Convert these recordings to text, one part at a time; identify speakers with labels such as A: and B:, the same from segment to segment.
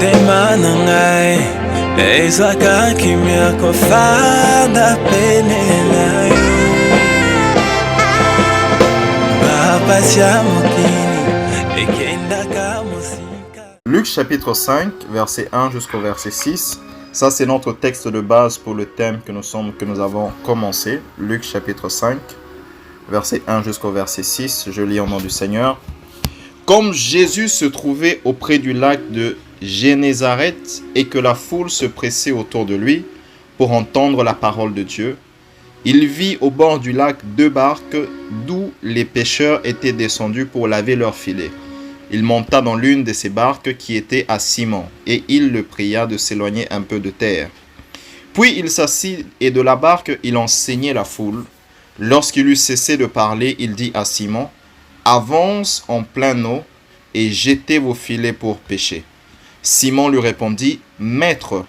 A: motema na ngai ezwaka kimia kofanda pene na yo bapatia mokili ekendaka mosika.
B: Luc chapitre 5, verset 1 jusqu'au verset 6. Ça, c'est notre texte de base pour le thème que nous avons commencé. Luc chapitre 5, verset 1 jusqu'au verset 6. Je lis au nom du Seigneur. Comme Jésus se trouvait auprès du lac de Génézareth et que la foule se pressait autour de lui pour entendre la parole de Dieu, il vit au bord du lac 2 barques d'où les pêcheurs étaient descendus pour laver leurs filets. Il monta dans l'une de ces barques qui était à Simon et il le pria de s'éloigner un peu de terre. Puis il s'assit et de la barque il enseignait la foule. Lorsqu'il eut cessé de parler, il dit à Simon: avance en pleine eau et jetez vos filets pour pêcher. Simon lui répondit: Maître,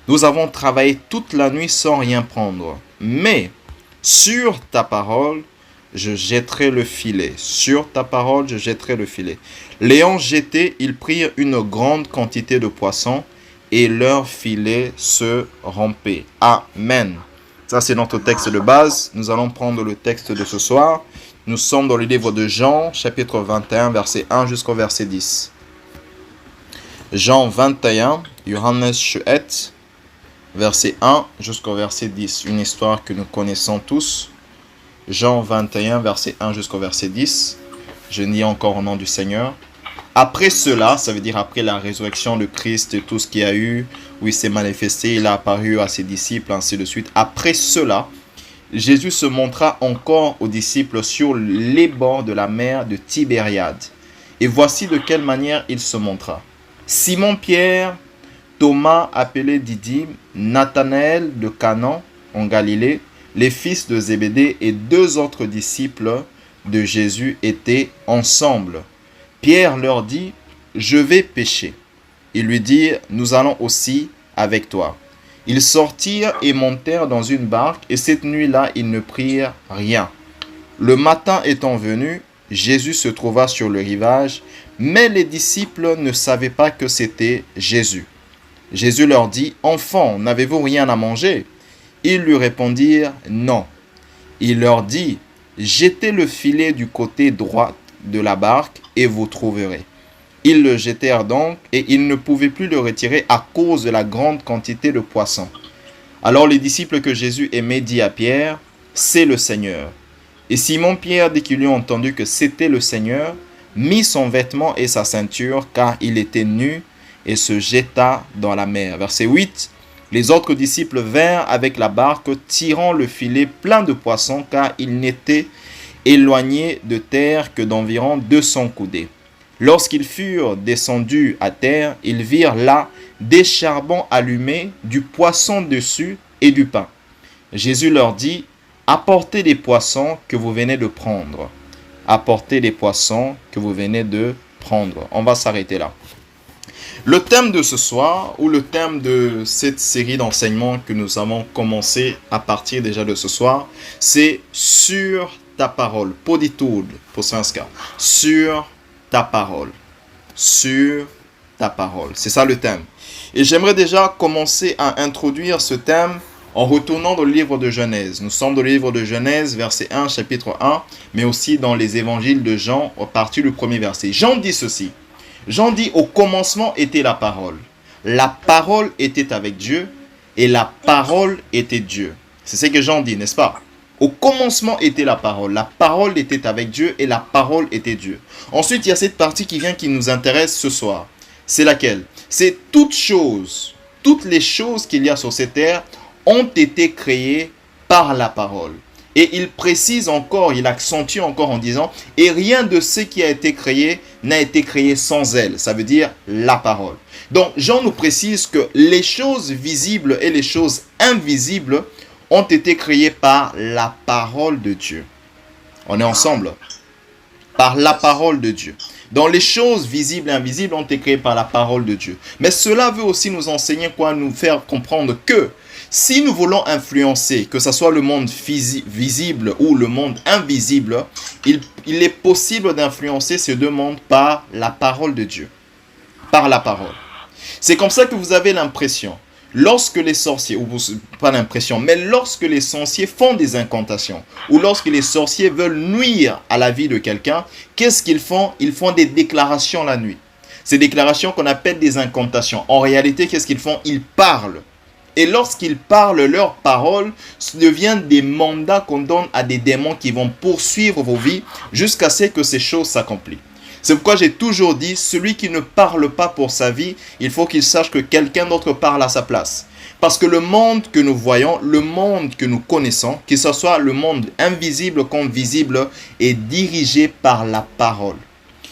B: nous avons travaillé toute la nuit sans rien prendre, mais sur ta parole, je jetterai le filet. Sur ta parole, je jetterai le filet. L'ayant jeté, ils prirent une grande quantité de poissons et leur filet se rompait. Amen. Ça, c'est notre texte de base. Nous allons prendre le texte de ce soir. Nous sommes dans le livre de Jean, chapitre 21, verset 1 jusqu'au verset 10. Jean 21, Johannes 21, verset 1 jusqu'au verset 10. Une histoire que nous connaissons tous. Jean 21, verset 1 jusqu'au verset 10. Je lis encore au nom du Seigneur. Après cela, ça veut dire après la résurrection de Christ et tout ce qu'il y a eu, où il s'est manifesté, il a apparu à ses disciples, ainsi de suite. Après cela, Jésus se montra encore aux disciples sur les bords de la mer de Tibériade. Et voici de quelle manière il se montra. Simon-Pierre, Thomas appelé Didyme, Nathanaël de Canaan en Galilée, les fils de Zébédée et 2 autres disciples de Jésus étaient ensemble. Pierre leur dit: je vais pêcher. Ils lui dirent: nous allons aussi avec toi. Ils sortirent et montèrent dans une barque, et cette nuit-là, ils ne prirent rien. Le matin étant venu, Jésus se trouva sur le rivage, mais les disciples ne savaient pas que c'était Jésus. Jésus leur dit: enfants, n'avez-vous rien à manger? Ils lui répondirent: non. Il leur dit: jetez le filet du côté droit de la barque et vous trouverez. Ils le jetèrent donc, et ils ne pouvaient plus le retirer à cause de la grande quantité de poissons. Alors les disciples que Jésus aimait dit à Pierre: c'est le Seigneur. Et Simon-Pierre, dès qu'il eut entendu que c'était le Seigneur, mit son vêtement et sa ceinture, car il était nu, et se jeta dans la mer. Verset 8. Les autres disciples vinrent avec la barque, tirant le filet plein de poissons, car ils n'étaient éloignés de terre que d'environ 200 coudées. Lorsqu'ils furent descendus à terre, ils virent là des charbons allumés, du poisson dessus et du pain. Jésus leur dit: apportez les poissons que vous venez de prendre. Apportez les poissons que vous venez de prendre. On va s'arrêter là. Le thème de ce soir, ou le thème de cette série d'enseignements que nous avons commencé à partir déjà de ce soir, c'est sur ta parole. Poditude, pour Sanskar. Sur ta parole. Sur ta parole. C'est ça le thème. Et j'aimerais déjà commencer à introduire ce thème en retournant dans le livre de Genèse. Nous sommes dans le livre de Genèse, verset 1, chapitre 1, mais aussi dans les évangiles de Jean, à partir du premier verset. Jean dit ceci. Jean dit: au commencement était la parole. La parole était avec Dieu et la parole était Dieu. C'est ce que Jean dit, n'est-ce pas? Au commencement était la parole. La parole était avec Dieu et la parole était Dieu. Ensuite, il y a cette partie qui nous intéresse ce soir. C'est laquelle? C'est toutes les choses qu'il y a sur cette terre ont été créées par la parole. Et il précise encore, il accentue encore en disant: et rien de ce qui a été créé n'a été créé sans elle. Ça veut dire la parole. Donc Jean nous précise que les choses visibles et les choses invisibles ont été créées par la parole de Dieu. On est ensemble? Par la parole de Dieu. Donc les choses visibles et invisibles ont été créées par la parole de Dieu. Mais cela veut aussi nous enseigner quoi? Nous faire comprendre que si nous voulons influencer, que ce soit le monde visible ou le monde invisible, il est possible d'influencer ces deux mondes par la parole de Dieu. Par la parole. C'est comme ça que vous avez l'impression, lorsque les sorciers, ou pas l'impression, mais lorsque les sorciers font des incantations, ou lorsque les sorciers veulent nuire à la vie de quelqu'un, qu'est-ce qu'ils font? Ils font des déclarations la nuit. Ces déclarations qu'on appelle des incantations. En réalité, qu'est-ce qu'ils font? Ils parlent. Et lorsqu'ils parlent, leurs paroles deviennent des mandats qu'on donne à des démons qui vont poursuivre vos vies jusqu'à ce que ces choses s'accomplissent. C'est pourquoi j'ai toujours dit, celui qui ne parle pas pour sa vie, il faut qu'il sache que quelqu'un d'autre parle à sa place. Parce que le monde que nous voyons, le monde que nous connaissons, que ce soit le monde invisible comme visible, est dirigé par la parole.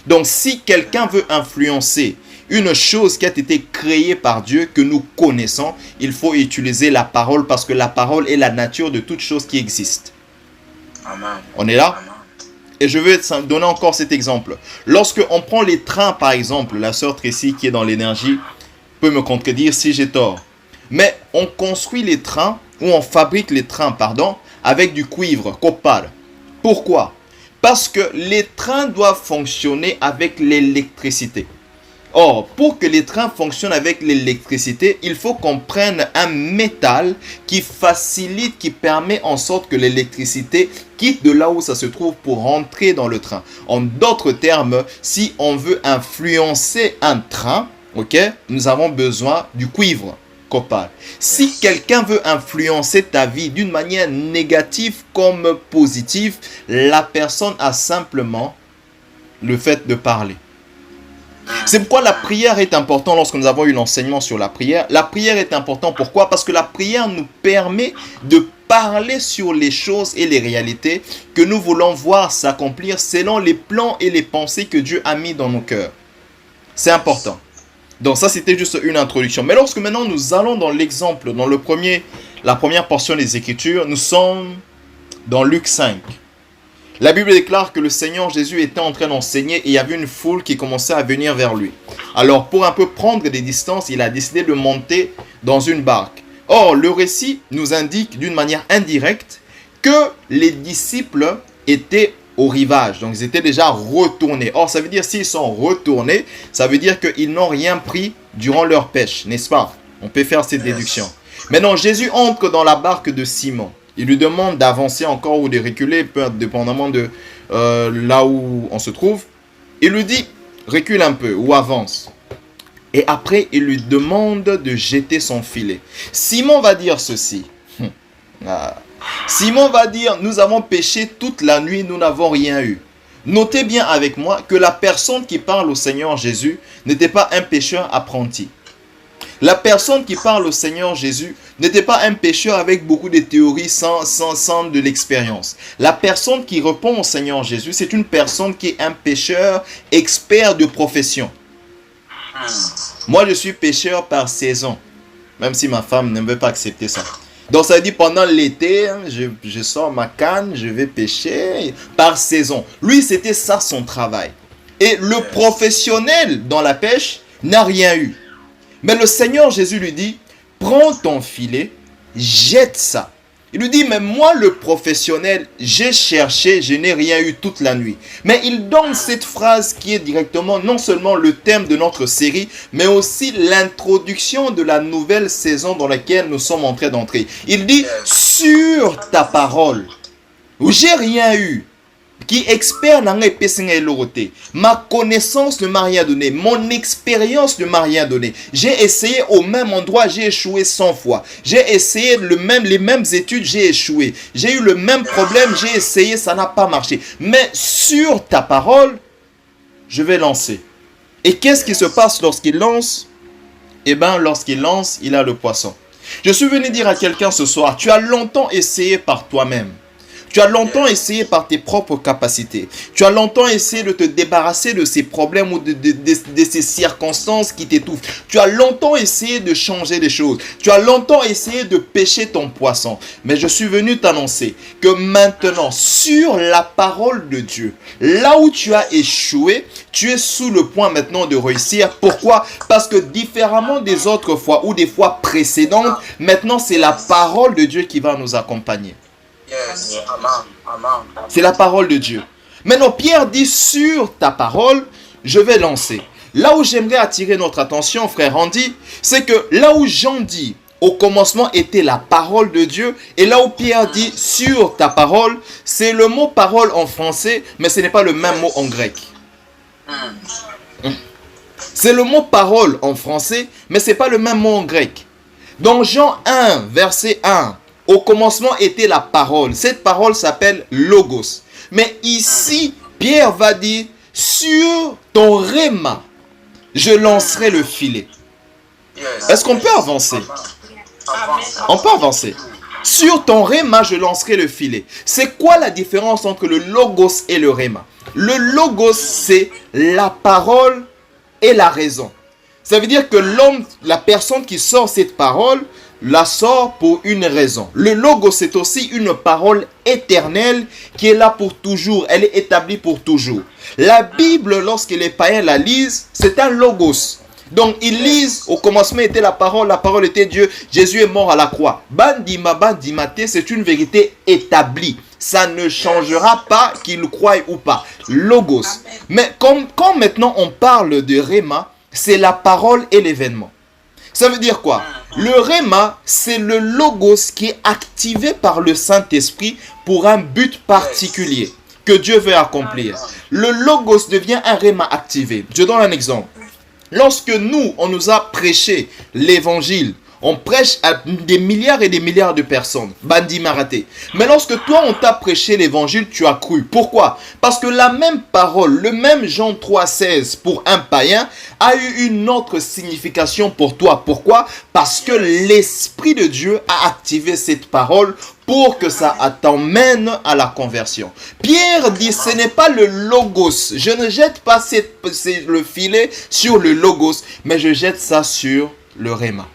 B: Donc si quelqu'un veut influencer une chose qui a été créée par Dieu, que nous connaissons, il faut utiliser la parole parce que la parole est la nature de toute chose qui existe.
C: Amen.
B: On est là?
C: Amen.
B: Et je vais donner encore cet exemple. Lorsque on prend les trains, par exemple, la sœur Tracy qui est dans l'énergie peut me contredire si j'ai tort. Mais on construit les trains, ou on fabrique les trains, pardon, avec du cuivre, copal. Pourquoi? Parce que les trains doivent fonctionner avec l'électricité. Or, pour que les trains fonctionnent avec l'électricité, il faut qu'on prenne un métal qui facilite, qui permet en sorte que l'électricité quitte de là où ça se trouve pour rentrer dans le train. En d'autres termes, si on veut influencer un train, ok, nous avons besoin du cuivre, copal. Si quelqu'un veut influencer ta vie d'une manière négative comme positive, la personne a simplement le fait de parler. C'est pourquoi la prière est importante lorsque nous avons eu l'enseignement sur la prière. La prière est importante, pourquoi? Parce que la prière nous permet de parler sur les choses et les réalités que nous voulons voir s'accomplir selon les plans et les pensées que Dieu a mis dans nos cœurs. C'est important. Donc ça, c'était juste une introduction. Mais lorsque maintenant nous allons dans l'exemple, dans la première portion des Écritures, nous sommes dans Luc 5. La Bible déclare que le Seigneur Jésus était en train d'enseigner et il y avait une foule qui commençait à venir vers lui. Alors, pour un peu prendre des distances, il a décidé de monter dans une barque. Or, le récit nous indique d'une manière indirecte que les disciples étaient au rivage. Donc, ils étaient déjà retournés. Or, ça veut dire s'ils sont retournés, ça veut dire qu'ils n'ont rien pris durant leur pêche, n'est-ce pas? On peut faire cette déduction. Maintenant, Jésus entre dans la barque de Simon. Il lui demande d'avancer encore ou de reculer, peu dépendamment de là où on se trouve. Il lui dit, recule un peu ou avance. Et après, il lui demande de jeter son filet. Simon va dire ceci. Simon va dire, nous avons pêché toute la nuit, nous n'avons rien eu. Notez bien avec moi que la personne qui parle au Seigneur Jésus n'était pas un pêcheur apprenti. La personne qui parle au Seigneur Jésus n'était pas un pécheur avec beaucoup de théories sans de l'expérience. La personne qui répond au Seigneur Jésus, c'est une personne qui est un pécheur expert de profession. Moi, je suis pécheur par saison, même si ma femme ne veut pas accepter ça. Donc, ça veut dire pendant l'été, je sors ma canne, je vais pêcher par saison. Lui, c'était ça son travail. Et le professionnel dans la pêche n'a rien eu. Mais le Seigneur Jésus lui dit, prends ton filet, jette ça. Il lui dit, mais moi le professionnel, j'ai cherché, je n'ai rien eu toute la nuit. Mais il donne cette phrase qui est directement non seulement le thème de notre série, mais aussi l'introduction de la nouvelle saison dans laquelle nous sommes en train d'entrer. Il dit, sur ta parole, où j'ai rien eu, qui expert n'a pas pu. Ma connaissance ne m'a rien donné. Mon expérience ne m'a rien donné. J'ai essayé au même endroit, j'ai échoué 100 fois. J'ai essayé les mêmes études, j'ai échoué. J'ai eu le même problème, j'ai essayé, ça n'a pas marché. Mais sur ta parole, je vais lancer. Et qu'est-ce qui se passe lorsqu'il lance? Eh bien, lorsqu'il lance, il a le poisson. Je suis venu dire à quelqu'un ce soir, tu as longtemps essayé par toi-même. Tu as longtemps essayé par tes propres capacités. Tu as longtemps essayé de te débarrasser de ces problèmes ou de ces circonstances qui t'étouffent. Tu as longtemps essayé de changer les choses. Tu as longtemps essayé de pêcher ton poisson. Mais je suis venu t'annoncer que maintenant, sur la parole de Dieu, là où tu as échoué, tu es sous le point maintenant de réussir. Pourquoi? Parce que différemment des autres fois ou des fois précédentes, maintenant c'est la parole de Dieu qui va nous accompagner.
C: Yes. Amen.
B: C'est la parole de Dieu. Maintenant, Pierre dit, sur ta parole, je vais lancer. là où j'aimerais attirer notre attention, frère Randy, c'est que là où Jean dit, au commencement était la parole de Dieu, et là où Pierre dit, sur ta parole, c'est le mot parole en français, mais ce n'est pas le même mot en grec. C'est le mot parole en français, mais ce n'est pas le même mot en grec. Dans Jean 1, verset 1, au commencement était la parole. Cette parole s'appelle logos. Mais ici, Pierre va dire, sur ton réma, je lancerai le filet. Est-ce qu'on peut avancer? On peut avancer. Sur ton réma, je lancerai le filet. C'est quoi la différence entre le logos et le réma? Le logos, c'est la parole et la raison. Ça veut dire que l'homme, la personne qui sort cette parole, la sort pour une raison. Le logos, c'est aussi une parole éternelle qui est là pour toujours. Elle est établie pour toujours. La Bible, lorsque les païens la lisent, c'est un logos. Donc, ils lisent, au commencement était la parole était Dieu, Jésus est mort à la croix. Bandimate, c'est une vérité établie. Ça ne changera pas qu'ils croient ou pas. Logos. Mais quand maintenant on parle de réma, c'est la parole et l'événement. Ça veut dire quoi? Le réma, c'est le logos qui est activé par le Saint-Esprit pour un but particulier que Dieu veut accomplir. Le logos devient un réma activé. Je donne un exemple. Lorsque nous, on nous a prêché l'évangile, on prêche à des milliards et des milliards de personnes. Bandi maraté. Mais lorsque toi, on t'a prêché l'évangile, tu as cru. Pourquoi? Parce que la même parole, le même Jean 3,16 pour un païen, a eu une autre signification pour toi. Pourquoi? Parce que l'Esprit de Dieu a activé cette parole pour que ça t'emmène à la conversion. Pierre dit, ce n'est pas le logos. Je ne jette pas le filet sur le logos, mais je jette ça sur le réma.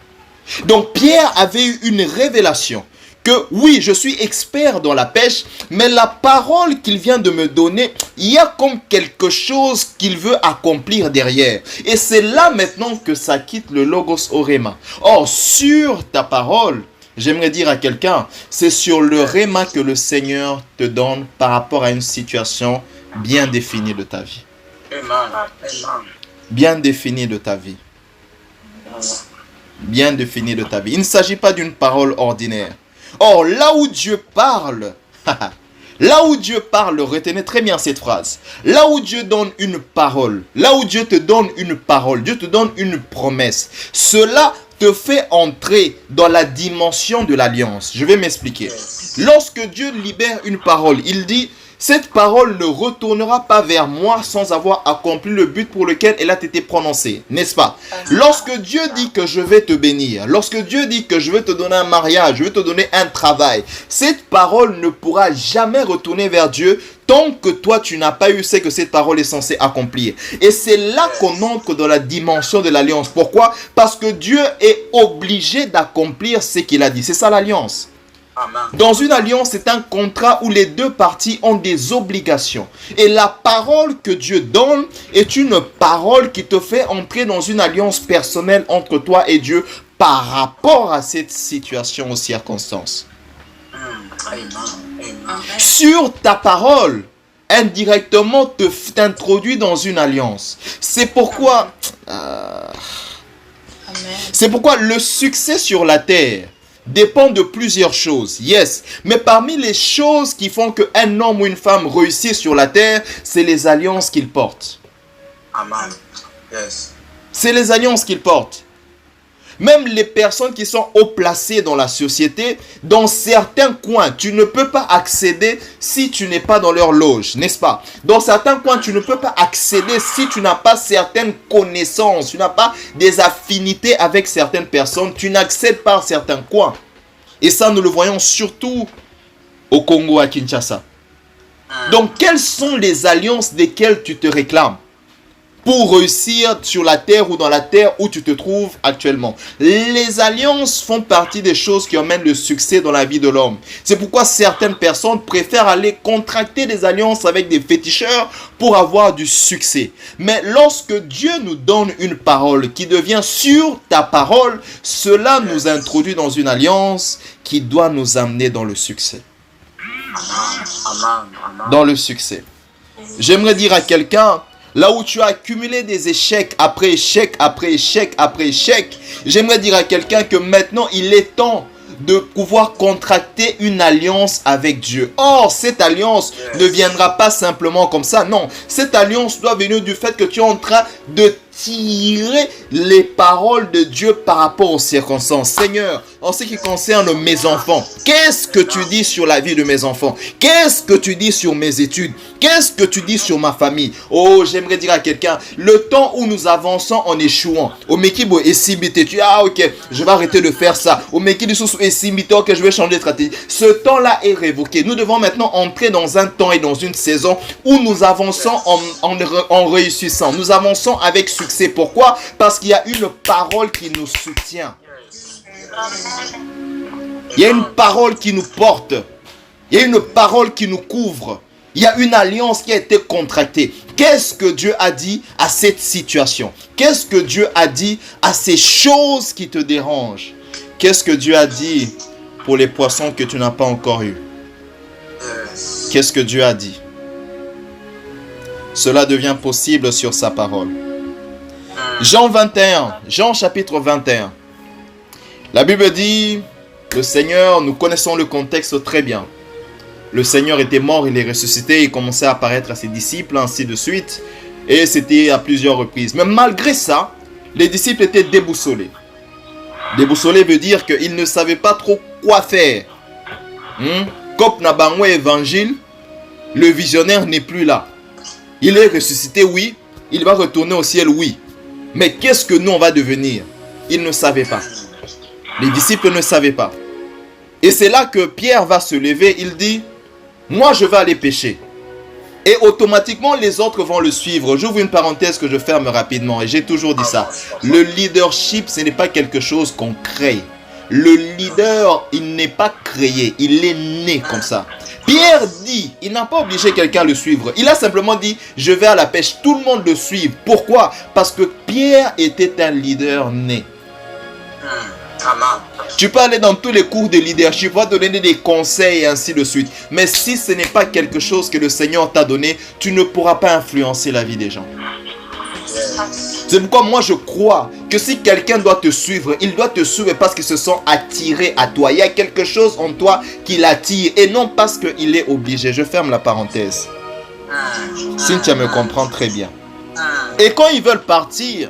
B: Donc Pierre avait eu une révélation que oui, je suis expert dans la pêche, mais la parole qu'il vient de me donner, il y a comme quelque chose qu'il veut accomplir derrière. Et c'est là maintenant que ça quitte le logos au réma. Or, sur ta parole, j'aimerais dire à quelqu'un, c'est sur le réma que le Seigneur te donne par rapport à une situation bien définie de ta vie. Bien définie de ta vie. Bien définie de ta vie. Il ne s'agit pas d'une parole ordinaire. Or, là où Dieu parle, là où Dieu parle, retenez très bien cette phrase. Là où Dieu donne une parole, là où Dieu te donne une parole, Dieu te donne une promesse. Cela te fait entrer dans la dimension de l'alliance. Je vais m'expliquer. Lorsque Dieu libère une parole, il dit, cette parole ne retournera pas vers moi sans avoir accompli le but pour lequel elle a été prononcée, n'est-ce pas? Lorsque Dieu dit que je vais te bénir, lorsque Dieu dit que je vais te donner un mariage, je vais te donner un travail, cette parole ne pourra jamais retourner vers Dieu tant que toi tu n'as pas eu ce que cette parole est censée accomplir. Et c'est là qu'on entre dans la dimension de l'alliance. Pourquoi? Parce que Dieu est obligé d'accomplir ce qu'il a dit. C'est ça l'alliance. Dans une alliance, c'est un contrat où les deux parties ont des obligations. Et la parole que Dieu donne est une parole qui te fait entrer dans une alliance personnelle entre toi et Dieu par rapport à cette situation ou circonstance. Sur ta parole, indirectement, t'introduit dans une alliance. C'est pourquoi le succès sur la terre dépend de plusieurs choses, yes. Mais parmi les choses qui font qu'un homme ou une femme réussisse sur la terre, c'est les alliances qu'ils portent.
C: Amen. Yes.
B: C'est les alliances qu'ils portent. Même les personnes qui sont haut placées dans la société, dans certains coins, tu ne peux pas accéder si tu n'es pas dans leur loge, n'est-ce pas? Dans certains coins, tu ne peux pas accéder si tu n'as pas certaines connaissances, tu n'as pas des affinités avec certaines personnes, tu n'accèdes pas à certains coins. Et ça, nous le voyons surtout au Congo, à Kinshasa. Donc, quelles sont les alliances desquelles tu te réclames pour réussir sur la terre ou dans la terre où tu te trouves actuellement? Les alliances font partie des choses qui emmènent le succès dans la vie de l'homme. C'est pourquoi certaines personnes préfèrent aller contracter des alliances avec des féticheurs pour avoir du succès. Mais lorsque Dieu nous donne une parole qui devient sur ta parole, cela nous introduit dans une alliance qui doit nous amener dans le succès. Dans le succès. J'aimerais dire à quelqu'un, là où tu as accumulé des échecs après échec, après échec, après échec, j'aimerais dire à quelqu'un que maintenant il est temps de pouvoir contracter une alliance avec Dieu. Or, cette alliance ne viendra pas simplement comme ça. Non, cette alliance doit venir du fait que tu es en train de tirer les paroles de Dieu par rapport aux circonstances. Seigneur, en ce qui concerne mes enfants, qu'est-ce que tu dis sur la vie de mes enfants? Qu'est-ce que tu dis sur mes études? Qu'est-ce que tu dis sur ma famille? Oh, j'aimerais dire à quelqu'un, le temps où nous avançons en échouant, au Mekibo et Simbité, tu dis, ah ok, je vais arrêter de faire ça. Au Mekibo et Simbité, ok, je vais changer de stratégie. Ce temps-là est révoqué. Nous devons maintenant entrer dans un temps et dans une saison où nous avançons en réussissant. Nous avançons avec succès. Pourquoi? Parce qu'il y a une parole qui nous soutient. Il y a une parole qui nous porte. Il y a une parole qui nous couvre. Il y a une alliance qui a été contractée. Qu'est-ce que Dieu a dit à cette situation? Qu'est-ce que Dieu a dit à ces choses qui te dérangent? Qu'est-ce que Dieu a dit pour les poissons que tu n'as pas encore eus? Qu'est-ce que Dieu a dit? Cela devient possible sur sa parole. Jean 21, Jean chapitre 21. La Bible dit, le Seigneur, nous connaissons le contexte très bien. Le Seigneur était mort, il est ressuscité, il commençait à apparaître à ses disciples, ainsi de suite. Et c'était à plusieurs reprises. Mais malgré ça, les disciples étaient déboussolés. Déboussolés veut dire qu'ils ne savaient pas trop quoi faire. Comme Nabango évangile, le visionnaire n'est plus là. Il est ressuscité, oui. Il va retourner au ciel, oui. Mais qu'est-ce que nous on va devenir? Ils ne savaient pas. Les disciples ne savaient pas. Et c'est là que Pierre va se lever. Il dit, moi je vais aller pêcher. Et automatiquement les autres vont le suivre. J'ouvre une parenthèse que je ferme rapidement. Et j'ai toujours dit ça. Le leadership, ce n'est pas quelque chose qu'on crée. Le leader, il n'est pas créé. Il est né comme ça. Pierre dit, il n'a pas obligé quelqu'un à le suivre. Il a simplement dit, je vais à la pêche. Tout le monde le suit. Pourquoi? Parce que Pierre était un leader né. Tu peux aller dans tous les cours de leadership, va te donner des conseils et ainsi de suite. Mais si ce n'est pas quelque chose que le Seigneur t'a donné, tu ne pourras pas influencer la vie des gens. C'est pourquoi moi je crois que si quelqu'un doit te suivre, il doit te suivre parce qu'il se sent attiré à toi. Il y a quelque chose en toi qui l'attire et non parce qu'il est obligé. Je ferme la parenthèse. Cynthia me comprend très bien. Et quand ils veulent partir,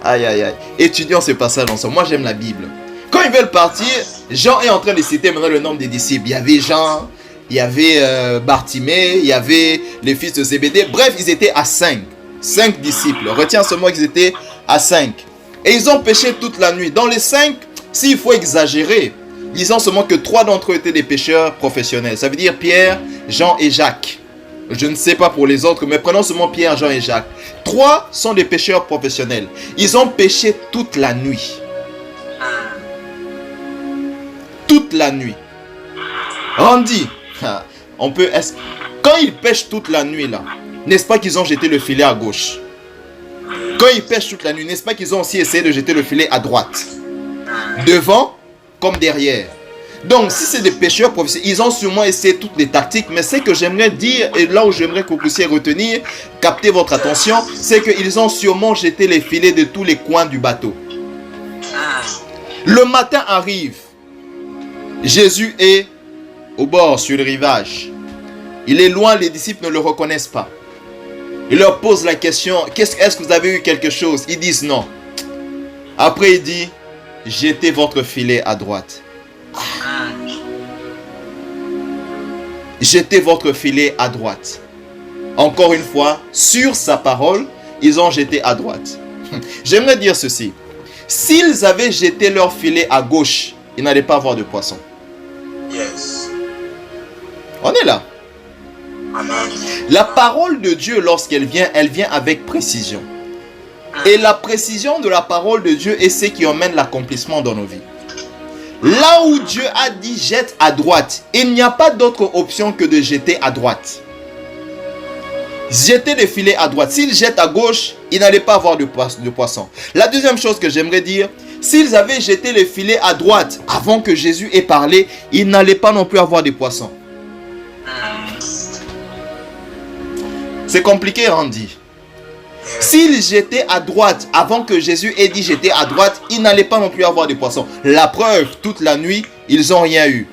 B: aïe aïe aïe, étudions ce passage ensemble. Moi j'aime la Bible. Quand ils veulent partir, Jean est en train de citer maintenant le nombre des disciples. Il y avait Jean, il y avait Bartimée, il y avait les fils de Zébédée. Bref, ils étaient à 5. 5 disciples. Retiens seulement qu'ils étaient à 5. Et ils ont pêché toute la nuit. Dans les 5, s'il faut exagérer, disons seulement que 3 d'entre eux étaient des pêcheurs professionnels. Ça veut dire Pierre, Jean et Jacques. Je ne sais pas pour les autres, mais prenons seulement Pierre, Jean et Jacques. 3 sont des pêcheurs professionnels. Ils ont pêché toute la nuit. Toute la nuit. Randy, on peut... Quand ils pêchent toute la nuit là, n'est-ce pas qu'ils ont jeté le filet à gauche? Quand ils pêchent toute la nuit, n'est-ce pas qu'ils ont aussi essayé de jeter le filet à droite? Devant comme derrière. Donc, si c'est des pêcheurs professionnels, ils ont sûrement essayé toutes les tactiques. Mais ce que j'aimerais dire, et là où j'aimerais que vous puissiez retenir, capter votre attention, c'est qu'ils ont sûrement jeté les filets de tous les coins du bateau. Le matin arrive. Jésus est au bord, sur le rivage. Il est loin, les disciples ne le reconnaissent pas. Il leur pose la question, est-ce que vous avez eu quelque chose? Ils disent non. Après il dit, jetez votre filet à droite. Jetez votre filet à droite. Encore une fois, sur sa parole, ils ont jeté à droite. J'aimerais dire ceci. S'ils avaient jeté leur filet à gauche, ils n'allaient pas avoir de poisson.
C: Yes.
B: On est là.
C: Amen.
B: La parole de Dieu, lorsqu'elle vient, elle vient avec précision. Et la précision de la parole de Dieu est ce qui emmène l'accomplissement dans nos vies. Là où Dieu a dit jette à droite, il n'y a pas d'autre option que de jeter à droite. Jeter les filets à droite. S'ils jettent à gauche, ils n'allaient pas avoir de poisson. La deuxième chose que j'aimerais dire, s'ils avaient jeté les filets à droite avant que Jésus ait parlé, ils n'allaient pas non plus avoir de poissons. C'est compliqué, Randy. S'ils jetaient à droite, avant que Jésus ait dit jeter à droite, ils n'allaient pas non plus avoir des poissons. La preuve, toute la nuit, ils n'ont rien eu.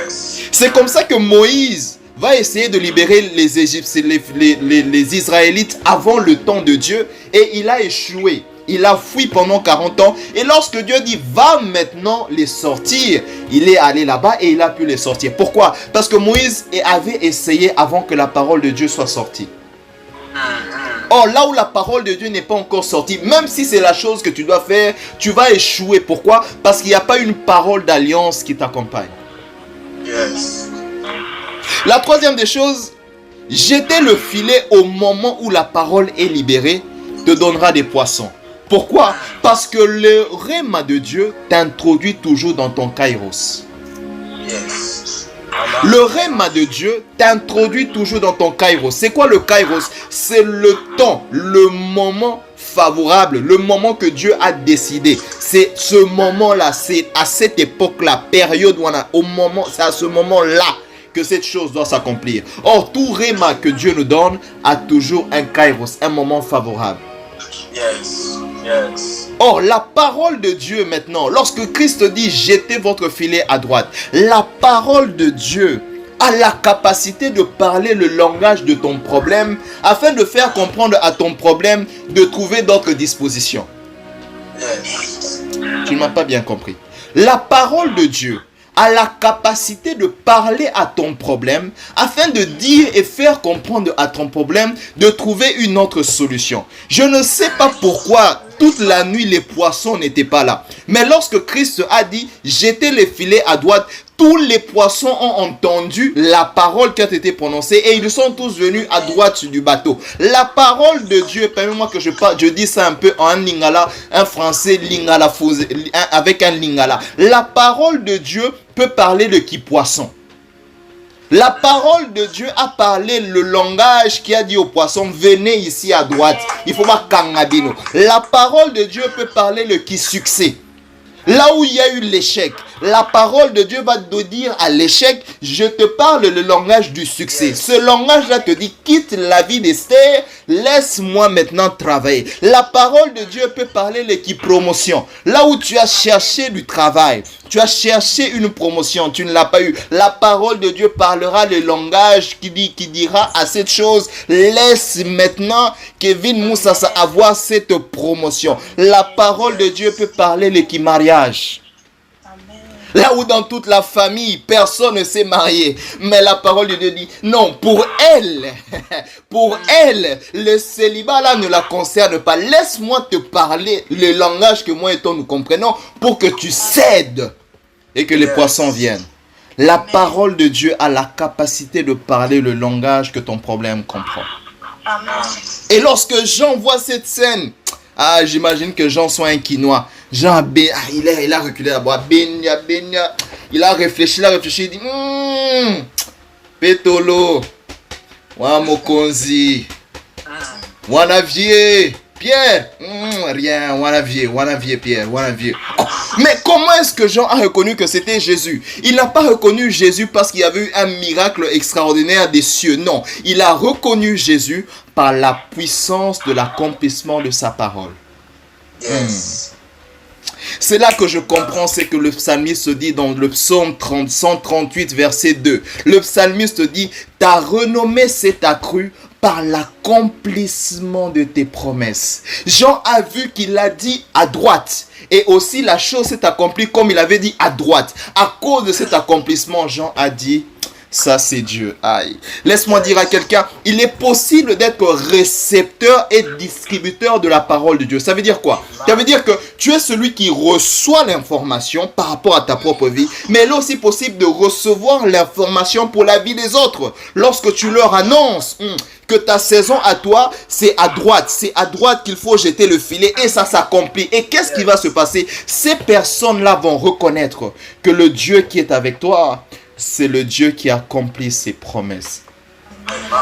B: C'est comme ça que Moïse va essayer de libérer les Égyptiens, les Israélites avant le temps de Dieu, et il a échoué. Il a fui pendant 40 ans, et lorsque Dieu dit va maintenant les sortir, il est allé là-bas et il a pu les sortir. Pourquoi? Parce que Moïse avait essayé avant que la parole de Dieu soit sortie. Or, là où la parole de Dieu n'est pas encore sortie, même si c'est la chose que tu dois faire, tu vas échouer. Pourquoi? Parce qu'il n'y a pas une parole d'alliance qui t'accompagne. La troisième des choses, jeter le filet au moment où la parole est libérée te donnera des poissons. Pourquoi? Parce que le rhéma de Dieu t'introduit toujours dans ton kairos. Le rhéma de Dieu t'introduit toujours dans ton kairos. C'est quoi le kairos? C'est le temps, le moment favorable, le moment que Dieu a décidé. C'est ce moment-là, c'est à cette époque-là, période où on a, au moment, c'est à ce moment-là que cette chose doit s'accomplir. Or, tout rhéma que Dieu nous donne a toujours un kairos, un moment favorable. Or, la parole de Dieu maintenant, lorsque Christ dit jetez votre filet à droite, la parole de Dieu a la capacité de parler le langage de ton problème afin de faire comprendre à ton problème de trouver d'autres dispositions. Tu ne m'as pas bien compris. La parole de Dieu a la capacité de parler à ton problème afin de dire et faire comprendre à ton problème de trouver une autre solution. Je ne sais pas pourquoi toute la nuit les poissons n'étaient pas là. Mais lorsque Christ a dit jetez les filets à droite, tous les poissons ont entendu la parole qui a été prononcée et ils sont tous venus à droite du bateau. La parole de Dieu, permets-moi que je dis ça un peu en lingala, un français lingala, avec un lingala. La parole de Dieu peut parler de qui poisson. La parole de Dieu a parlé le langage qui a dit aux poissons, venez ici à droite. Il faut voir kangabino. La parole de Dieu peut parler le qui succès. Là où il y a eu l'échec, la parole de Dieu va te dire à l'échec, je te parle le langage du succès. Ce langage-là te dit, quitte la vie d'Esther, laisse-moi maintenant travailler. La parole de Dieu peut parler l'équipe promotion. Là où tu as cherché du travail, tu as cherché une promotion, tu ne l'as pas eu. La parole de Dieu parlera le langage qui dira à cette chose, laisse maintenant Kevin Moussassa avoir cette promotion. La parole de Dieu peut parler l'équipe mariage. Là où dans toute la famille, personne ne s'est marié. Mais la parole de Dieu dit, non, pour elle, le célibat là ne la concerne pas. Laisse-moi te parler le langage que moi et toi nous comprenons pour que tu cèdes et que les poissons viennent. La parole de Dieu a la capacité de parler le langage que ton problème comprend. Et lorsque Jean voit cette scène, j'imagine que Jean soit un quinois. Jean, il a reculé là-bas. Il a réfléchi, il dit, Pétolo, Wamokonzi, Wanavie, Pierre, rien, Wanavie, Pierre, Wanavie. Mais comment est-ce que Jean a reconnu que c'était Jésus? Il n'a pas reconnu Jésus parce qu'il y avait eu un miracle extraordinaire des cieux. Non, il a reconnu Jésus par la puissance de l'accomplissement de sa parole. C'est là que je comprends ce que le psalmiste dit dans le psaume 138 verset 2. Le psalmiste dit, ta renommée s'est accrue par l'accomplissement de tes promesses. Jean a vu qu'il a dit à droite. Et aussi la chose s'est accomplie comme il avait dit à droite. À cause de cet accomplissement, Jean a dit, ça c'est Dieu. Aïe. Laisse-moi dire à quelqu'un, il est possible d'être récepteur et distributeur de la parole de Dieu. Ça veut dire quoi? Ça veut dire que tu es celui qui reçoit l'information par rapport à ta propre vie, mais il est aussi possible de recevoir l'information pour la vie des autres. Lorsque tu leur annonces que ta saison à toi, c'est à droite qu'il faut jeter le filet et ça s'accomplit. Et qu'est-ce qui va se passer? Ces personnes-là vont reconnaître que le Dieu qui est avec toi, c'est le Dieu qui accomplit ses promesses.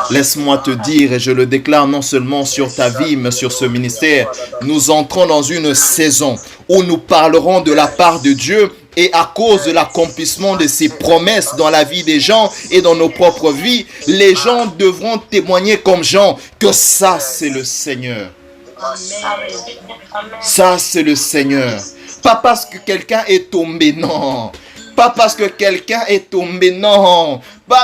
B: Laisse-moi te dire, et je le déclare non seulement sur ta vie, mais sur ce ministère, nous entrons dans une saison où nous parlerons de la part de Dieu Et à cause de l'accomplissement de ces promesses dans la vie des gens et dans nos propres vies, les gens devront témoigner comme Jean que ça c'est le Seigneur. Ça c'est le Seigneur. Pas parce que quelqu'un est tombé, non. Pas parce que quelqu'un est tombé, non.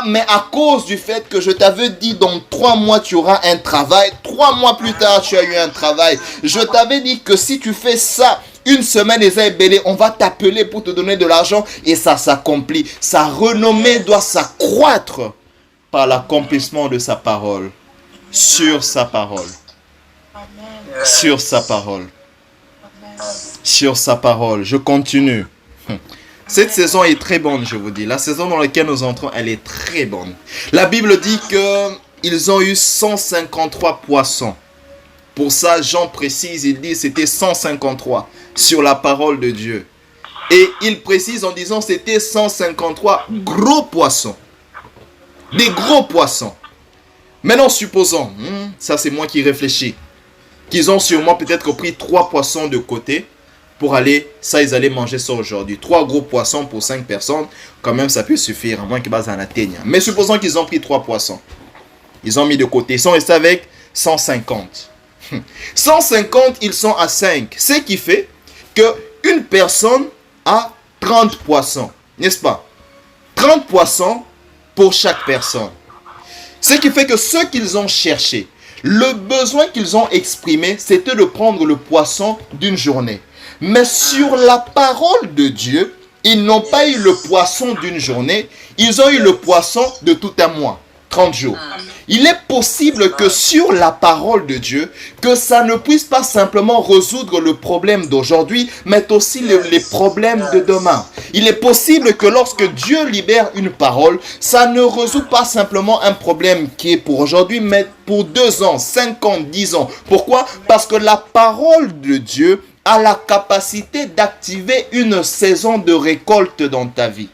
B: Mais à cause du fait que je t'avais dit dans 3 mois tu auras un travail. 3 mois plus tard tu as eu un travail. Je t'avais dit que si tu fais ça, une semaine les a belé, on va t'appeler pour te donner de l'argent et ça s'accomplit. Sa renommée doit s'accroître par l'accomplissement de sa parole. Sur sa parole. Sur sa parole. Sur sa parole. Je continue. Cette saison est très bonne, je vous dis. La saison dans laquelle nous entrons, elle est très bonne. La Bible dit qu'ils ont eu 153 poissons. Pour ça, Jean précise, il dit c'était 153 sur la parole de Dieu. Et il précise en disant c'était 153 gros poissons. Des gros poissons. Maintenant, supposons, ça c'est moi qui réfléchis, qu'ils ont sûrement peut-être pris 3 poissons de côté pour aller, ça ils allaient manger ça aujourd'hui. 3 gros poissons pour 5 personnes, quand même ça peut suffire, à moins qu'ils basent en atteignent. Mais supposons qu'ils ont pris 3 poissons. Ils ont mis de côté, ils sont restés avec 150. 150, ils sont à 5. Ce qui fait qu'une personne a 30 poissons, n'est-ce pas? 30 poissons pour chaque personne. Ce qui fait que ce qu'ils ont cherché, le besoin qu'ils ont exprimé, c'était de prendre le poisson d'une journée. Mais sur la parole de Dieu, ils n'ont pas eu le poisson d'une journée, ils ont eu le poisson de tout un mois, 30 jours. Il est possible que sur la parole de Dieu, que ça ne puisse pas simplement résoudre le problème d'aujourd'hui, mais aussi les problèmes de demain. Il est possible que lorsque Dieu libère une parole, ça ne résout pas simplement un problème qui est pour aujourd'hui, mais pour 2 ans, 5 ans, 10 ans. Pourquoi? Parce que la parole de Dieu a la capacité d'activer une saison de récolte dans ta vie.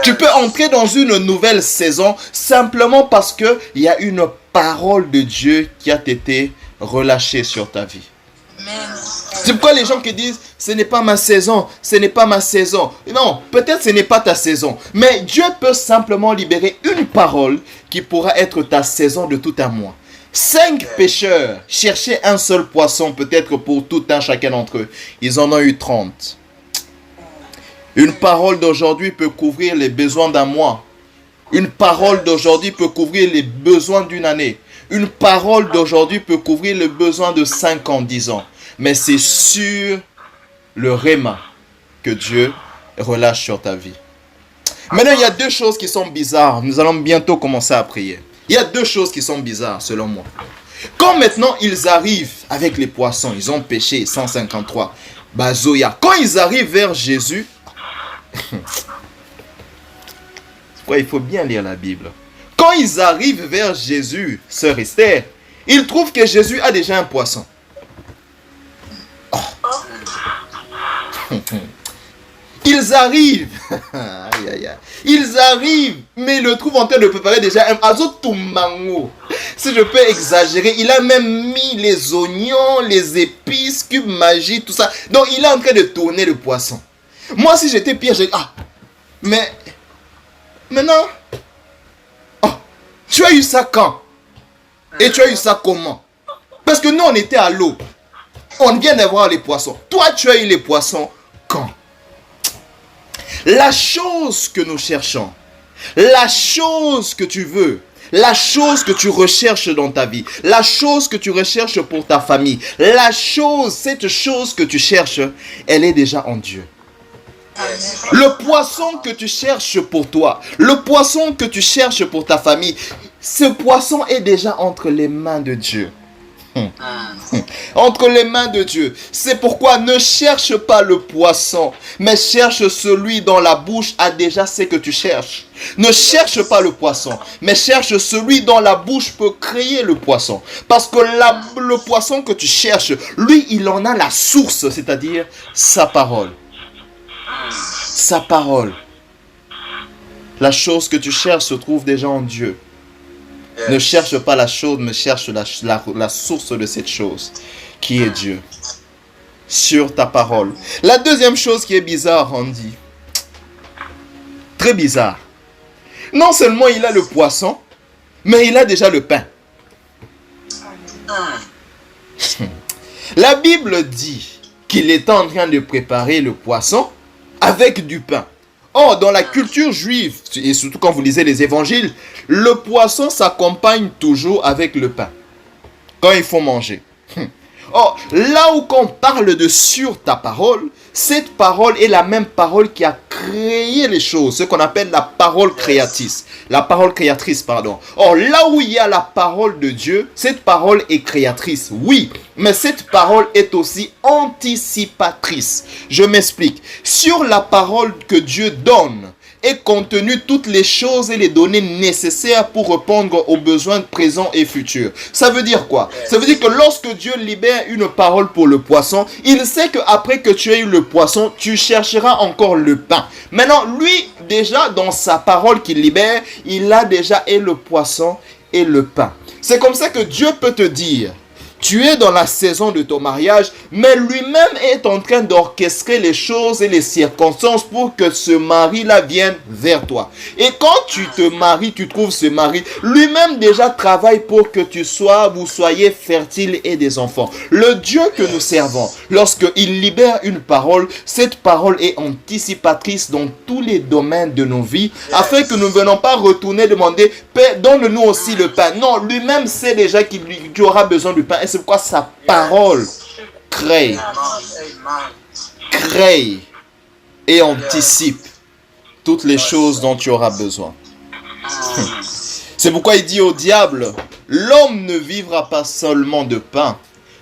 B: Tu peux entrer dans une nouvelle saison simplement parce qu'il y a une parole de Dieu qui a été relâchée sur ta vie. C'est pourquoi les gens qui disent ce n'est pas ma saison, ce n'est pas ma saison. Non, peut-être ce n'est pas ta saison. Mais Dieu peut simplement libérer une parole qui pourra être ta saison de tout un mois. 5 pêcheurs cherchaient un seul poisson, peut-être pour tout un chacun d'entre eux. Ils en ont eu 30. Une parole d'aujourd'hui peut couvrir les besoins d'un mois. Une parole d'aujourd'hui peut couvrir les besoins d'une année. Une parole d'aujourd'hui peut couvrir les besoins de 5 ans, 10 ans. Mais c'est sur le réma que Dieu relâche sur ta vie. Maintenant, il y a 2 choses qui sont bizarres. Nous allons bientôt commencer à prier. Il y a 2 choses qui sont bizarres selon moi. Quand maintenant ils arrivent avec les poissons, ils ont pêché 153. Bazoya. Quand ils arrivent vers Jésus, il faut bien lire la Bible. Quand ils arrivent vers Jésus, sœur Esther, ils trouvent que Jésus a déjà un poisson. Oh. Ils arrivent, ils arrivent, mais ils le trouvent en train de préparer déjà un azotumango. Si je peux exagérer, il a même mis les oignons, les épices, cube magie, tout ça. Donc il est en train de tourner le poisson. Moi, si j'étais Pierre, j'ai dit, mais maintenant, tu as eu ça quand? Et tu as eu ça comment? Parce que nous, on était à l'eau. On vient d'avoir les poissons. Toi, tu as eu les poissons quand? La chose que nous cherchons, la chose que tu veux, la chose que tu recherches dans ta vie, la chose que tu recherches pour ta famille, cette chose que tu cherches, elle est déjà en Dieu. Le poisson que tu cherches pour toi, le poisson que tu cherches pour ta famille, ce poisson est déjà entre les mains de Dieu. Entre les mains de Dieu. C'est pourquoi ne cherche pas le poisson, mais cherche celui dont la bouche a déjà ce que tu cherches. Ne cherche pas le poisson, mais cherche celui dont la bouche peut créer le poisson. Parce que le poisson que tu cherches, lui, il en a la source, c'est-à-dire sa parole. Sa parole. La chose que tu cherches se trouve déjà en Dieu. Ne cherche pas la chose, mais cherche la source de cette chose, qui est Dieu. sur ta parole. La deuxième chose qui est bizarre, on dit, très bizarre. Non seulement il a le poisson, mais il a déjà le pain. La Bible dit qu'il est en train de préparer le poisson avec du pain. Or, dans la culture juive, et surtout quand vous lisez les évangiles, le poisson s'accompagne toujours avec le pain. Quand il faut manger. Or, là où on parle de sur ta parole, cette parole est la même parole qui a créé les choses, ce qu'on appelle la parole créatrice. La parole créatrice, pardon. Or, là où il y a la parole de Dieu, cette parole est créatrice, oui, mais cette parole est aussi anticipatrice. Je m'explique. Sur la parole que Dieu donne, est contenu toutes les choses et les données nécessaires pour répondre aux besoins présents et futurs. Ça veut dire quoi? Ça veut dire que lorsque Dieu libère une parole pour le poisson, il sait qu'après que tu aies eu le poisson, tu chercheras encore le pain. Maintenant, lui, déjà, dans sa parole qu'il libère, il a déjà et le poisson et le pain. C'est comme ça que Dieu peut te dire, tu es dans la saison de ton mariage, mais lui-même est en train d'orchestrer les choses et les circonstances pour que ce mari-là vienne vers toi. Et quand tu te maries, tu trouves ce mari, lui-même déjà travaille pour que vous soyez fertiles et des enfants. Le Dieu que nous servons, lorsqu'il libère une parole, cette parole est anticipatrice dans tous les domaines de nos vies, afin que nous ne venons pas retourner demander, Père, donne-nous aussi le pain. Non, lui-même sait déjà qu'il aura besoin du pain. Et c'est pourquoi sa parole crée et anticipe toutes les choses dont tu auras besoin. C'est pourquoi il dit au diable, l'homme ne vivra pas seulement de pain,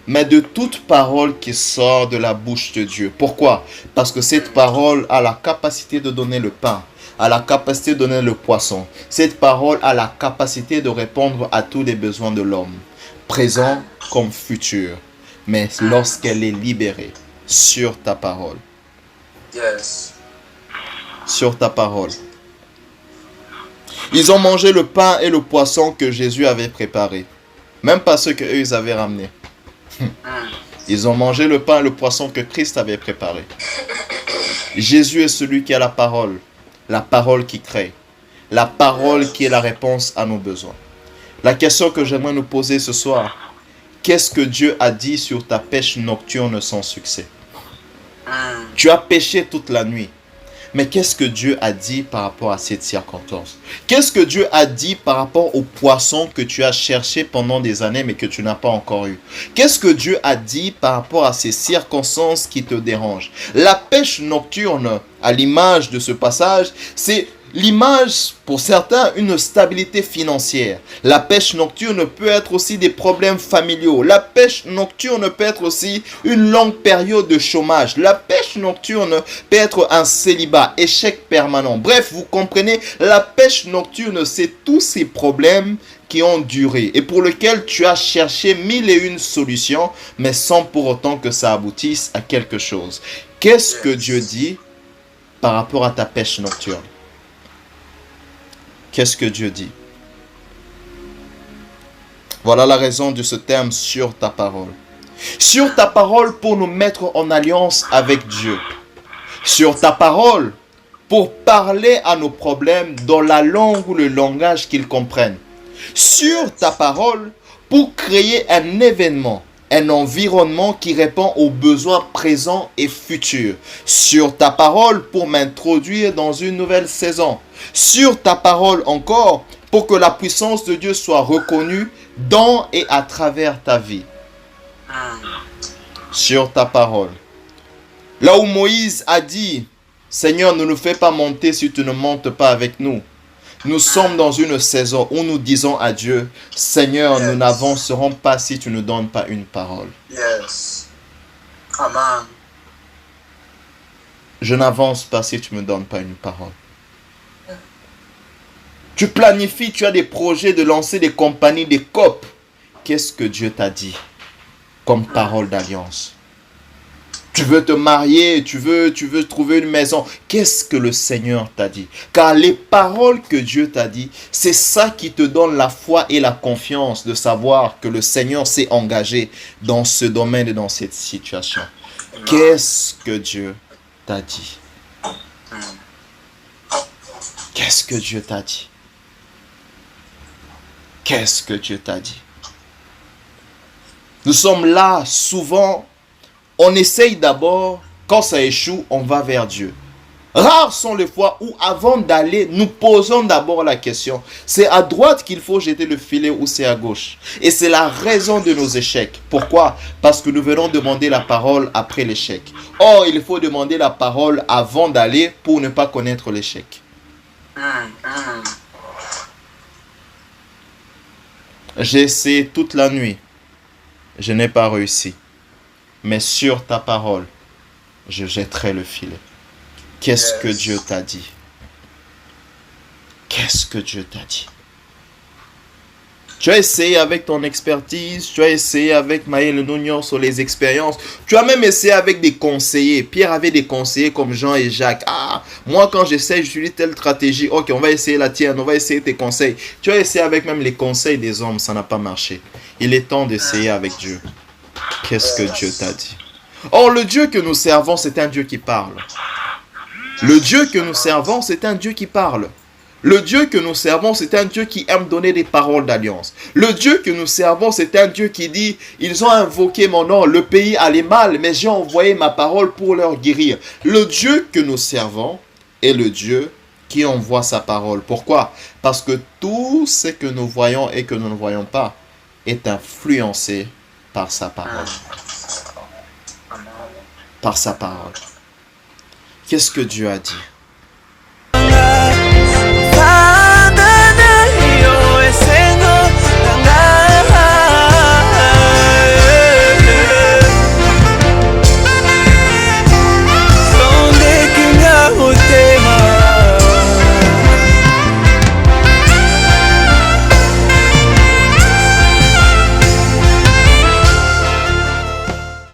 B: mais de toute parole qui sort de la bouche de Dieu. Pourquoi? Parce que cette parole a la capacité de donner le pain, a la capacité de donner le poisson. Cette parole a la capacité de répondre à tous les besoins de l'homme, présent comme futur, mais lorsqu'elle est libérée sur ta parole. Sur ta parole. Ils ont mangé le pain et le poisson que Jésus avait préparé, même pas ceux qu'eux ils avaient ramenés. Ils ont mangé le pain et le poisson que Christ avait préparé. Jésus est celui qui a la parole qui crée, la parole qui est la réponse à nos besoins. La question que j'aimerais nous poser ce soir, qu'est-ce que Dieu a dit sur ta pêche nocturne sans succès? Tu as pêché toute la nuit, mais qu'est-ce que Dieu a dit par rapport à cette circonstance? Qu'est-ce que Dieu a dit par rapport au poisson que tu as cherché pendant des années mais que tu n'as pas encore eu? Qu'est-ce que Dieu a dit par rapport à ces circonstances qui te dérangent? La pêche nocturne, à l'image de ce passage, c'est l'image, pour certains, une stabilité financière. La pêche nocturne peut être aussi des problèmes familiaux. La pêche nocturne peut être aussi une longue période de chômage. La pêche nocturne peut être un célibat, échec permanent. Bref, vous comprenez, la pêche nocturne, c'est tous ces problèmes qui ont duré et pour lesquels tu as cherché 1001 solutions, mais sans pour autant que ça aboutisse à quelque chose. Qu'est-ce que Dieu dit par rapport à ta pêche nocturne? Qu'est-ce que Dieu dit? Voilà la raison de ce terme sur ta parole. Sur ta parole pour nous mettre en alliance avec Dieu. Sur ta parole pour parler à nos problèmes dans la langue ou le langage qu'ils comprennent. Sur ta parole pour créer un événement, un environnement qui répond aux besoins présents et futurs. Sur ta parole pour m'introduire dans une nouvelle saison. Sur ta parole encore pour que la puissance de Dieu soit reconnue dans et à travers ta vie. Sur ta parole. Là où Moïse a dit, Seigneur, ne nous fais pas monter si tu ne montes pas avec nous. Nous sommes dans une saison où nous disons à Dieu, Seigneur, nous n'avancerons pas si tu ne donnes pas une parole.
C: Amen.
B: Je n'avance pas si tu ne me donnes pas une parole. Tu planifies, tu as des projets de lancer des compagnies, des COP. Qu'est-ce que Dieu t'a dit comme parole d'alliance? Tu veux te marier, tu veux trouver une maison. Qu'est-ce que le Seigneur t'a dit? Car les paroles que Dieu t'a dit, c'est ça qui te donne la foi et la confiance de savoir que le Seigneur s'est engagé dans ce domaine et dans cette situation. Qu'est-ce que Dieu t'a dit? Qu'est-ce que Dieu t'a dit? Qu'est-ce que Dieu t'a dit? Nous sommes là, souvent, on essaye d'abord, quand ça échoue, on va vers Dieu. Rares sont les fois où, avant d'aller, nous posons d'abord la question. C'est à droite qu'il faut jeter le filet ou c'est à gauche? Et c'est la raison de nos échecs. Pourquoi? Parce que nous venons demander la parole après l'échec. Or, il faut demander la parole avant d'aller pour ne pas connaître l'échec. J'ai essayé toute la nuit. Je n'ai pas réussi. Mais sur ta parole, je jetterai le filet. Qu'est-ce que Dieu t'a dit? Qu'est-ce que Dieu t'a dit? Tu as essayé avec ton expertise, tu as essayé avec Maël Nognon sur les expériences, tu as même essayé avec des conseillers. Pierre avait des conseillers comme Jean et Jacques. Ah, moi quand j'essaie, j'utilise telle stratégie. Ok, on va essayer la tienne, on va essayer tes conseils. Tu as essayé avec même les conseils des hommes, ça n'a pas marché. Il est temps d'essayer avec Dieu. Qu'est-ce que Dieu t'a dit? Or, le Dieu que nous servons, c'est un Dieu qui parle. Le Dieu que nous servons, c'est un Dieu qui parle. Le Dieu que nous servons, c'est un Dieu qui aime donner des paroles d'alliance. Le Dieu que nous servons, c'est un Dieu qui dit, ils ont invoqué mon nom, le pays allait mal, mais j'ai envoyé ma parole pour leur guérir. Le Dieu que nous servons est le Dieu qui envoie sa parole. Pourquoi? Parce que tout ce que nous voyons et que nous ne voyons pas est influencé par sa parole. Par sa parole. Qu'est-ce que Dieu a dit?